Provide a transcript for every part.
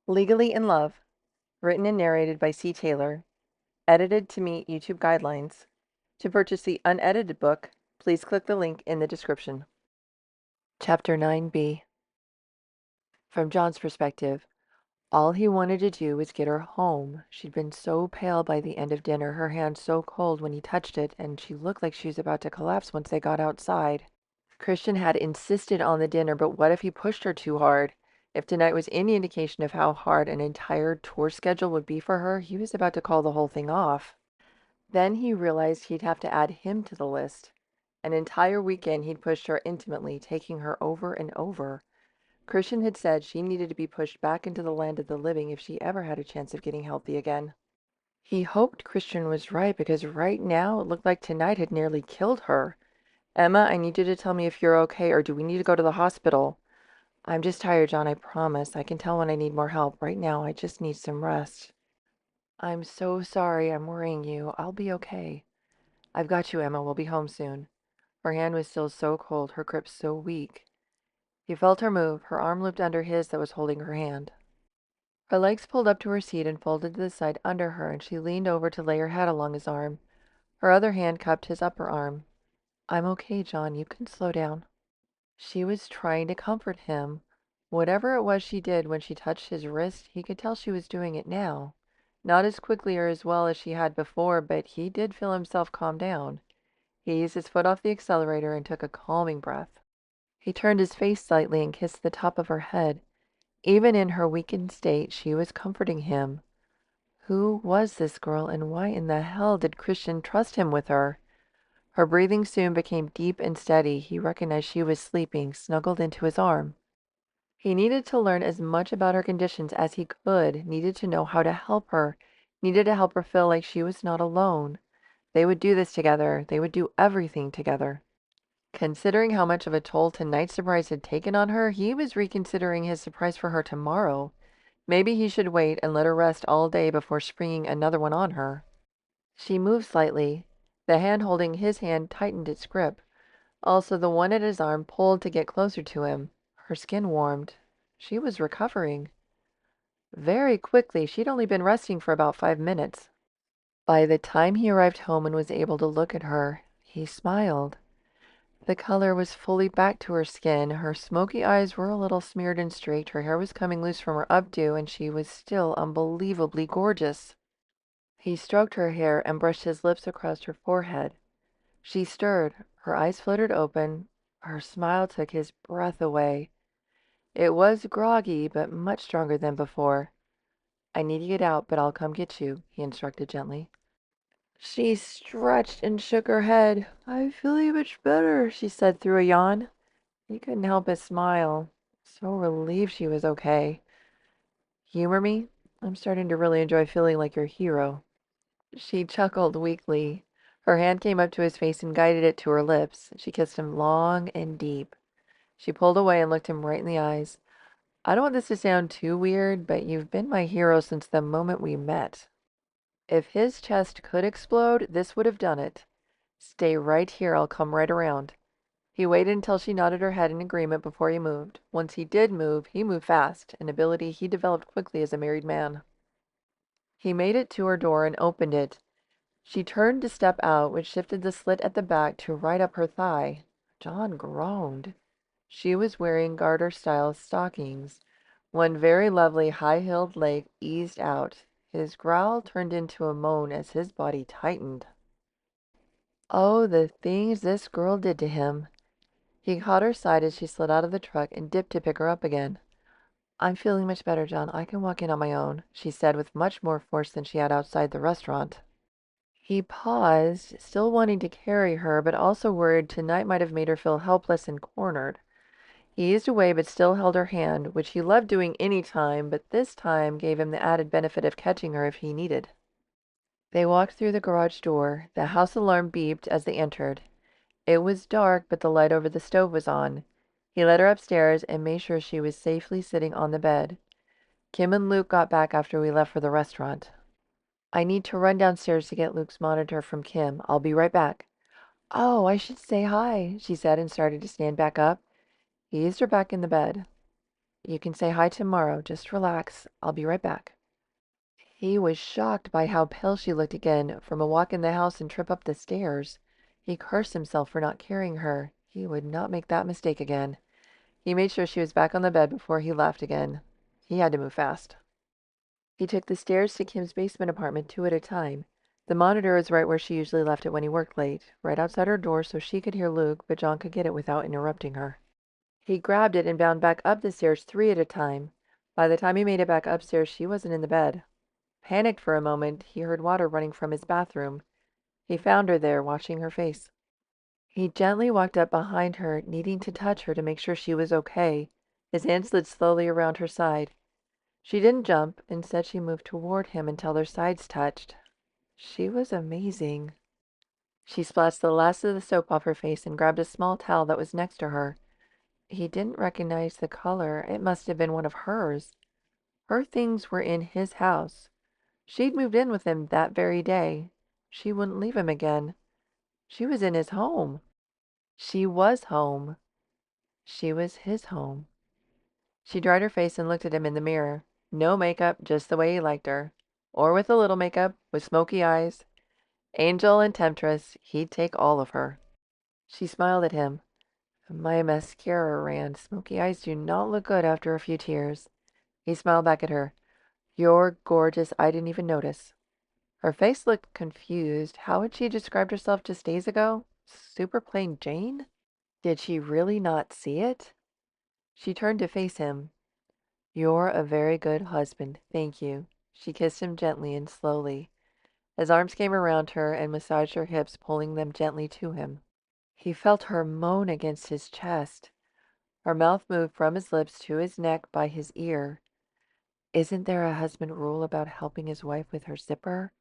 Legally in Love, written and narrated by C. Taylor, edited to meet YouTube guidelines. To purchase the unedited book, please click the link in the description. Chapter 9b. From John's perspective, all he wanted to do was get her home. She'd been so pale by the end of dinner, her hand so cold when he touched it, and she looked like she was about to collapse once they got outside. Christian had insisted on the dinner, but what if he pushed her too hard? If tonight was any indication of how hard an entire tour schedule would be for her, he was about to call the whole thing off. Then he realized he'd have to add him to the list. An entire weekend he'd pushed her intimately, taking her over and over. Christian had said she needed to be pushed back into the land of the living if she ever had a chance of getting healthy again. He hoped Christian was right because right now it looked like tonight had nearly killed her. "Emma, I need you to tell me if you're okay, or do we need to go to the hospital?" "I'm just tired, John, I promise. I can tell when I need more help. Right now, I just need some rest." "I'm so sorry I'm worrying you. I'll be okay." "I've got you, Emma. We'll be home soon." Her hand was still so cold, her grip so weak. He felt her move, her arm looped under his that was holding her hand. Her legs pulled up to her seat and folded to the side under her, and she leaned over to lay her head along his arm. Her other hand cupped his upper arm. "I'm okay, John. You can slow down." She was trying to comfort him. Whatever it was she did when she touched his wrist, he could tell she was doing it now. Not as quickly or as well as she had before, but he did feel himself calm down. He eased his foot off the accelerator and took a calming breath. He turned his face slightly and kissed the top of her head. Even in her weakened state, she was comforting him. Who was this girl, and why in the hell did Christian trust him with her? Her breathing soon became deep and steady. He recognized she was sleeping, snuggled into his arm. He needed to learn as much about her conditions as he could, needed to know how to help her, needed to help her feel like she was not alone. They would do this together. They would do everything together. Considering how much of a toll tonight's surprise had taken on her, he was reconsidering his surprise for her tomorrow. Maybe he should wait and let her rest all day before springing another one on her. She moved slightly. The hand holding his hand tightened its grip. Also, the one at his arm pulled to get closer to him. Her skin warmed. She was recovering. Very quickly. She'd only been resting for about 5 minutes. By the time he arrived home and was able to look at her, he smiled. The color was fully back to her skin. Her smoky eyes were a little smeared and streaked. Her hair was coming loose from her updo, and she was still unbelievably gorgeous. He stroked her hair and brushed his lips across her forehead. She stirred. Her eyes fluttered open. Her smile took his breath away. It was groggy, but much stronger than before. "I need to get out, but I'll come get you," he instructed gently. She stretched and shook her head. "I'm feeling much better," she said through a yawn. He couldn't help but smile. So relieved she was okay. "Humor me? I'm starting to really enjoy feeling like your hero." She chuckled weakly. Her hand came up to his face and guided it to her lips. She kissed him long and deep. She pulled away and looked him right in the eyes. "I don't want this to sound too weird, but you've been my hero since the moment we met." If his chest could explode, this would have done it. "Stay right here. I'll come right around." He waited until she nodded her head in agreement before he moved. Once he did move, he moved fast, an ability he developed quickly as a married man. He made it to her door and opened it. She turned to step out, which shifted the slit at the back to right up her thigh. John groaned. She was wearing garter-style stockings. One very lovely high-heeled leg eased out. His growl turned into a moan as his body tightened. Oh, the things this girl did to him. He caught her side as she slid out of the truck and dipped to pick her up again. "I'm feeling much better, John. I can walk in on my own," she said with much more force than she had outside the restaurant. He paused, still wanting to carry her, but also worried tonight might have made her feel helpless and cornered. He eased away but still held her hand, which he loved doing any time, but this time gave him the added benefit of catching her if he needed. They walked through the garage door. The house alarm beeped as they entered. It was dark, but the light over the stove was on. He led her upstairs and made sure she was safely sitting on the bed. "Kim and Luke got back after we left for the restaurant." "I need to run downstairs to get Luke's monitor from Kim. I'll be right back." "Oh, I should say hi," she said and started to stand back up. He eased her back in the bed. You can say hi tomorrow. Just relax. I'll be right back." He was shocked by how pale she looked again from a walk in the house and trip up the stairs. He cursed himself for not carrying her. He would not make that mistake again. He made sure she was back on the bed before he left again. He had to move fast. He took the stairs to Kim's basement apartment two at a time. The monitor was right where she usually left it when he worked late, right outside her door so she could hear Luke, but John could get it without interrupting her. He grabbed it and bound back up the stairs three at a time. By the time he made it back upstairs, she wasn't in the bed. Panicked for a moment, he heard water running from his bathroom. He found her there, watching her face. He gently walked up behind her, needing to touch her to make sure she was okay. His hand slid slowly around her side. She didn't jump. Instead, she moved toward him until their sides touched. She was amazing. She splashed the last of the soap off her face and grabbed a small towel that was next to her. He didn't recognize the color. It must have been one of hers. Her things were in his house. She'd moved in with him that very day. She wouldn't leave him again. She was in his home. She was home. She was his home. She dried her face and looked at him in the mirror. No makeup, just the way he liked her. Or with a little makeup, with smoky eyes. Angel and temptress, he'd take all of her. She smiled at him. My mascara ran. Smoky eyes do not look good after a few tears. He smiled back at her. You're gorgeous. I didn't even notice. Her face looked confused. How had she described herself just days ago? Super plain Jane? Did she really not see it? She turned to face him. You're a very good husband. Thank you. She kissed him gently and slowly. His arms came around her and massaged her hips, pulling them gently to him. He felt her moan against his chest. Her mouth moved from his lips to his neck by his ear. Isn't there a husband rule about helping his wife with her zipper?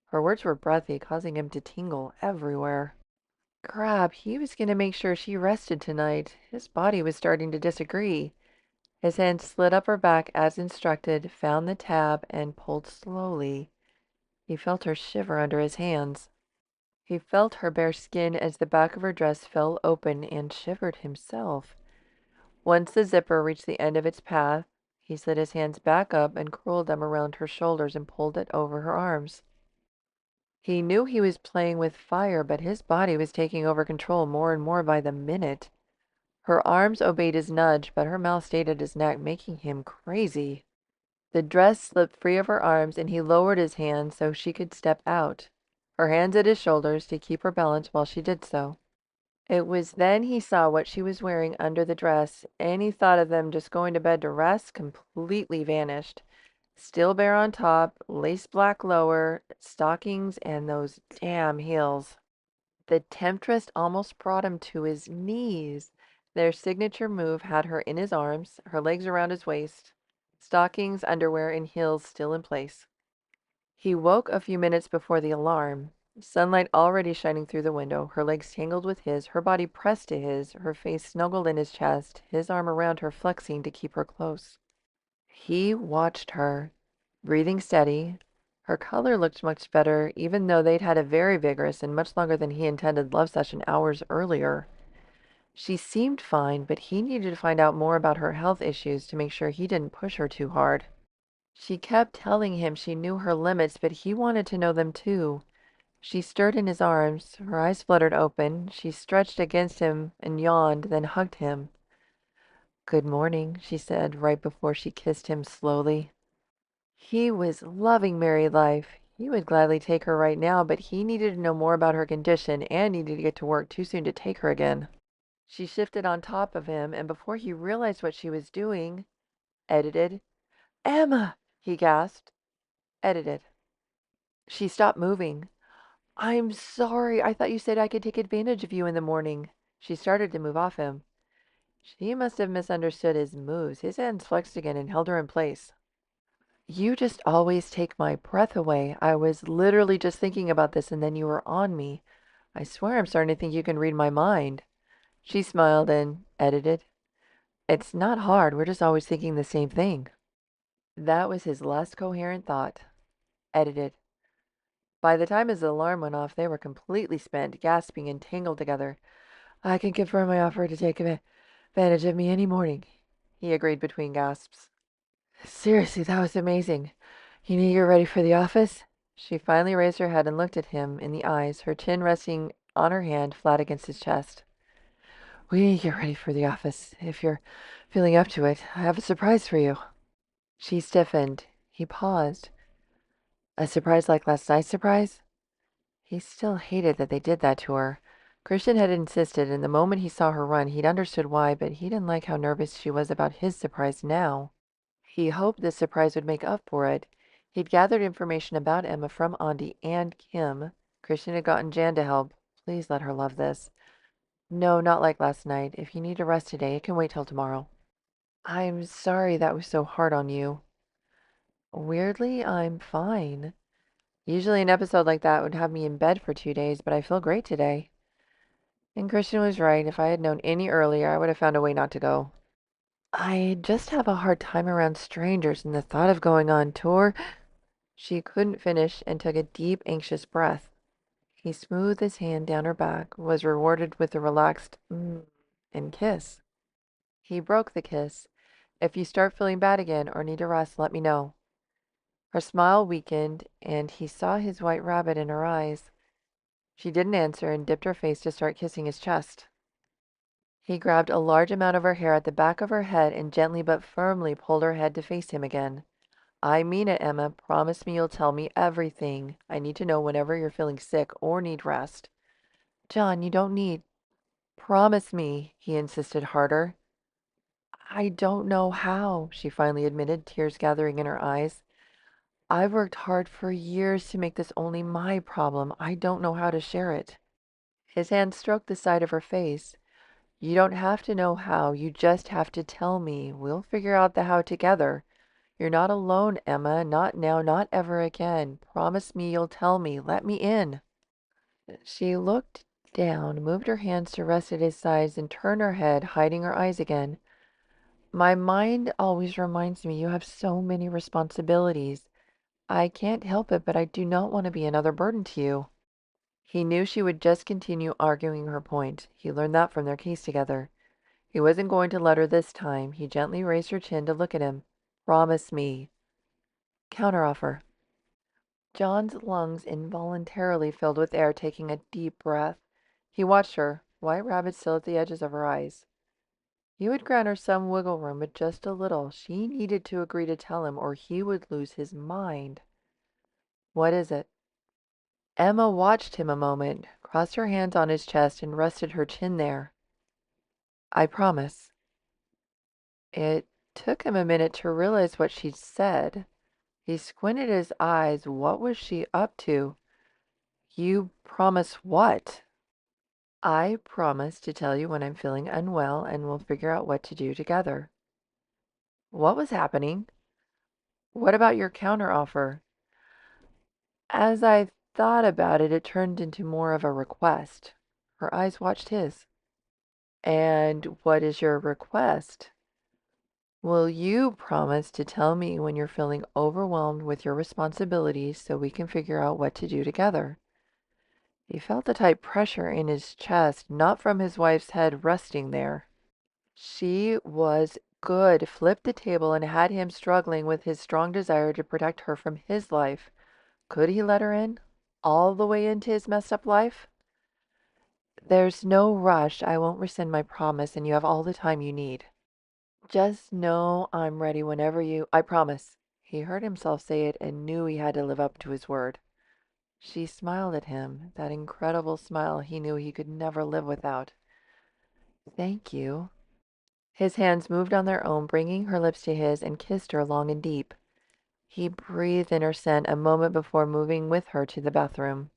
Her words were breathy, causing him to tingle everywhere. Crap, he was going to make sure she rested tonight. His body was starting to disagree. His hand slid up her back as instructed, found the tab, and pulled slowly. He felt her shiver under his hands. He felt her bare skin as the back of her dress fell open and shivered himself. Once the zipper reached the end of its path, he slid his hands back up and curled them around her shoulders and pulled it over her arms. He knew he was playing with fire, but his body was taking over control more and more by the minute. Her arms obeyed his nudge, but her mouth stayed at his neck, making him crazy. The dress slipped free of her arms, and he lowered his hand so she could step out, her hands at his shoulders to keep her balance while she did so. It was then he saw what she was wearing under the dress. Any thought of them just going to bed to rest completely vanished. Still bare on top, lace black lower, stockings, and those damn heels. The temptress almost brought him to his knees. Their signature move had her in his arms, her legs around his waist, stockings, underwear, and heels still in place. He woke a few minutes before the alarm. Sunlight already shining through the window, her legs tangled with his, her body pressed to his, her face snuggled in his chest, his arm around her flexing to keep her close. He watched her, breathing steady. Her color looked much better, even though they'd had a very vigorous and much longer than he intended love session hours earlier. She seemed fine, but he needed to find out more about her health issues to make sure he didn't push her too hard. She kept telling him she knew her limits, but he wanted to know them too. She stirred in his arms, her eyes fluttered open. She stretched against him and yawned, then hugged him. "Good morning," she said, right before she kissed him slowly. He was loving married life. He would gladly take her right now, but he needed to know more about her condition and needed to get to work too soon to take her again. She shifted on top of him, and before he realized what she was doing, edited. "Emma!" he gasped. Edited. She stopped moving. "I'm sorry. I thought you said I could take advantage of you in the morning." She started to move off him. She must have misunderstood his moves. His hands flexed again and held her in place. "You just always take my breath away. I was literally just thinking about this and then you were on me. I swear I'm starting to think you can read my mind." She smiled and edited. "It's not hard. We're just always thinking the same thing." That was his last coherent thought. Edited. By the time his alarm went off, they were completely spent, gasping and tangled together. "I can confirm my offer to take advantage of me any morning." he agreed between gasps. Seriously, that was amazing. You need to get ready for the office? She finally raised her head and looked at him in the eyes, her chin resting on her hand flat against his chest. We need to get ready for the office. If you're feeling up to it, I have a surprise for you. She stiffened. He paused. A surprise like last night's surprise? He still hated that they did that to her. Christian had insisted, and the moment he saw her run, he'd understood why, but he didn't like how nervous she was about his surprise now. He hoped this surprise would make up for it. He'd gathered information about Emma from Auntie and Kim. Christian had gotten Jan to help. Please let her love this. No, not like last night. If you need to rest today, it can wait till tomorrow. I'm sorry that was so hard on you. Weirdly, I'm fine. Usually an episode like that would have me in bed for 2 days, but I feel great today. And Christian was right. If I had known any earlier, I would have found a way not to go. I just have a hard time around strangers, and the thought of going on tour. She couldn't finish and took a deep, anxious breath. He smoothed his hand down her back, was rewarded with a relaxed and kiss. He broke the kiss. If you start feeling bad again or need a rest, let me know. Her smile weakened, and he saw his white rabbit in her eyes. She didn't answer and dipped her face to start kissing his chest. He grabbed a large amount of her hair at the back of her head and gently but firmly pulled her head to face him again. I mean it, Emma. Promise me you'll tell me everything. I need to know whenever you're feeling sick or need rest. John, you don't need. Promise me, he insisted harder. I don't know how, she finally admitted, tears gathering in her eyes. I've worked hard for years to make this only my problem. I don't know how to share it. His hand stroked the side of her face. You don't have to know how. You just have to tell me. We'll figure out the how together. You're not alone, Emma. Not now, not ever again. Promise me you'll tell me. Let me in. She looked down, moved her hands to rest at his sides, and turned her head, hiding her eyes again. My mind always reminds me you have so many responsibilities. I can't help it, but I do not want to be another burden to you. He knew she would just continue arguing her point. He learned that from their case together. He wasn't going to let her this time. He gently raised her chin to look at him. Promise me. Counteroffer. John's lungs involuntarily filled with air, taking a deep breath. He watched her, white rabbit still at the edges of her eyes. He would grant her some wiggle room, but just a little. She needed to agree to tell him, or he would lose his mind. What is it? Emma watched him a moment, crossed her hands on his chest, and rested her chin there. I promise. It took him a minute to realize what she'd said. He squinted his eyes. What was she up to? You promise what? I promise to tell you when I'm feeling unwell and we'll figure out what to do together. What was happening? What about your counteroffer? As I thought about it, it turned into more of a request. Her eyes watched his. And what is your request? Will you promise to tell me when you're feeling overwhelmed with your responsibilities so we can figure out what to do together? He felt the tight pressure in his chest, not from his wife's head resting there. She was good, flipped the table, and had him struggling with his strong desire to protect her from his life. Could he let her in? All the way into his messed up life? There's no rush. I won't rescind my promise, and you have all the time you need. Just know I'm ready whenever you. I promise. He heard himself say it and knew he had to live up to his word. She smiled at him, that incredible smile he knew he could never live without. Thank you. His hands moved on their own, bringing her lips to his, and kissed her long and deep. He breathed in her scent a moment before moving with her to the bathroom.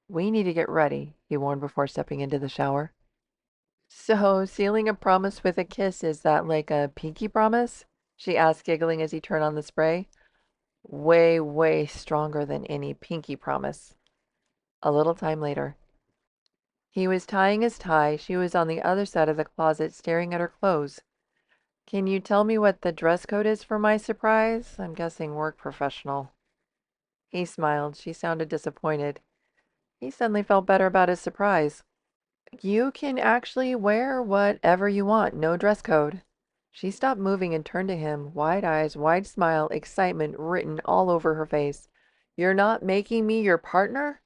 We need to get ready, he warned before stepping into the shower. So, sealing a promise with a kiss, is that like a pinky promise? She asked, giggling as he turned on the spray. Way, way stronger than any pinky promise. A little time later. He was tying his tie. She was on the other side of the closet, staring at her clothes. Can you tell me what the dress code is for my surprise? I'm guessing work professional. He smiled. She sounded disappointed. He suddenly felt better about his surprise. You can actually wear whatever you want. No dress code. She stopped moving and turned to him, wide eyes, wide smile, excitement written all over her face. "You're not making me your partner?"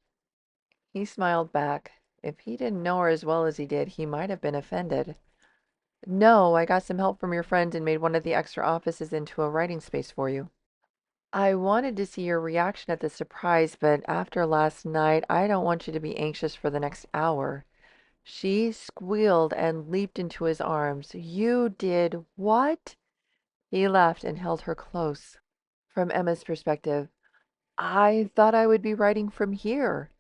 He smiled back. If he didn't know her as well as he did, he might have been offended. "No, I got some help from your friend and made one of the extra offices into a writing space for you." "I wanted to see your reaction at the surprise, but after last night, I don't want you to be anxious for the next hour." She squealed and leaped into his arms. "You did what?" He laughed and held her close. From Emma's perspective, "I thought I would be writing from here."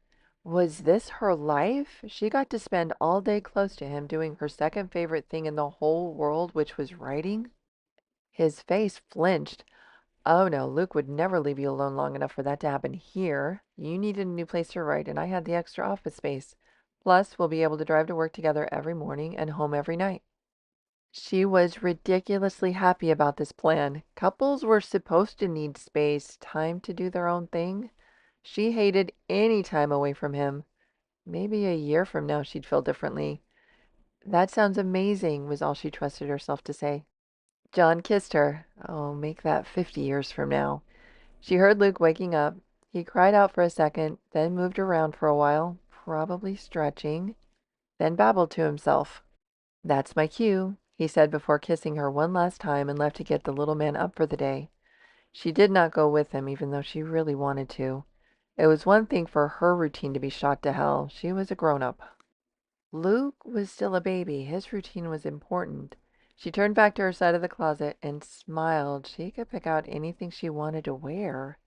Was this her life? She got to spend all day close to him doing her second favorite thing in the whole world, which was writing? His face flinched. "Oh no, Luke would never leave you alone long enough for that to happen here. You needed a new place to write, and I had the extra office space. Plus, we'll be able to drive to work together every morning and home every night." She was ridiculously happy about this plan. Couples were supposed to need space, time to do their own thing. She hated any time away from him. Maybe a year from now she'd feel differently. "That sounds amazing," was all she trusted herself to say. John kissed her. Oh, make that 50 years from now. She heard Luke waking up. He cried out for a second, then moved around for a while, probably stretching, then babbled to himself. "That's my cue," he said before kissing her one last time and left to get the little man up for the day. She did not go with him, even though she really wanted to. It was one thing for her routine to be shot to hell. She was a grown-up. Luke was still a baby. His routine was important. She turned back to her side of the closet and smiled. She could pick out anything she wanted to wear.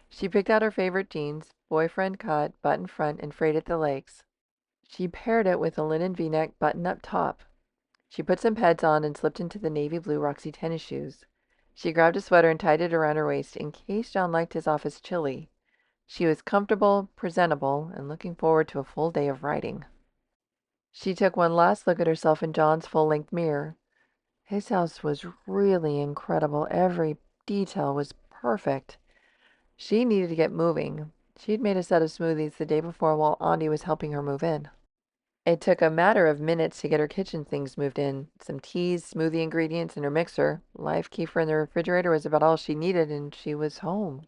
She picked out her favorite jeans, boyfriend cut, button front, and frayed at the legs. She paired it with a linen V-neck button-up top. She put some pads on and slipped into the navy blue Roxy tennis shoes. She grabbed a sweater and tied it around her waist in case John liked his office chilly. She was comfortable, presentable, and looking forward to a full day of writing. She took one last look at herself in John's full-length mirror. His house was really incredible. Every detail was perfect. She needed to get moving. She'd made a set of smoothies the day before while Auntie was helping her move in. It took a matter of minutes to get her kitchen things moved in. Some teas, smoothie ingredients, and her mixer. Live kefir in the refrigerator was about all she needed, and she was home.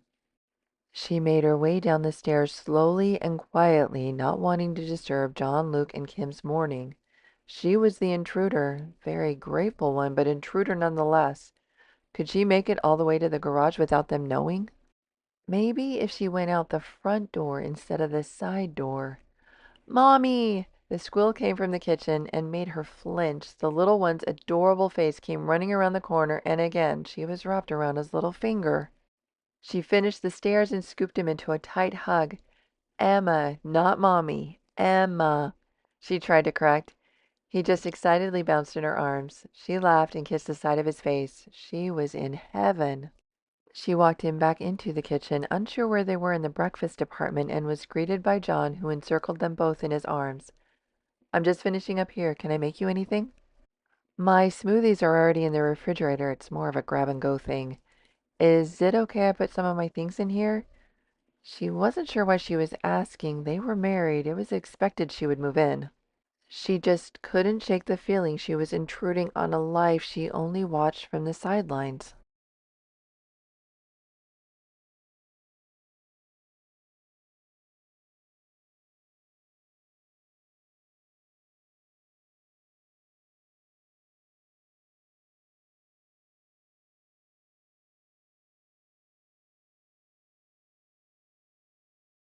She made her way down the stairs slowly and quietly, not wanting to disturb John, Luke, and Kim's morning. She was the intruder, very grateful one, but intruder nonetheless. Could she make it all the way to the garage without them knowing? Maybe if she went out the front door instead of the side door. "Mommy!" The squeal came from the kitchen and made her flinch. The little one's adorable face came running around the corner, and again she was wrapped around his little finger. She finished the stairs and scooped him into a tight hug. "Emma, not Mommy. Emma," she tried to correct. He just excitedly bounced in her arms. She laughed and kissed the side of his face. She was in heaven. She walked him back into the kitchen, unsure where they were in the breakfast department, and was greeted by John, who encircled them both in his arms. "I'm just finishing up here. Can I make you anything?" "My smoothies are already in the refrigerator. It's more of a grab-and-go thing. Is it okay I put some of my things in here?" She wasn't sure why she was asking. They were married. It was expected she would move in. She just couldn't shake the feeling she was intruding on a life she only watched from the sidelines.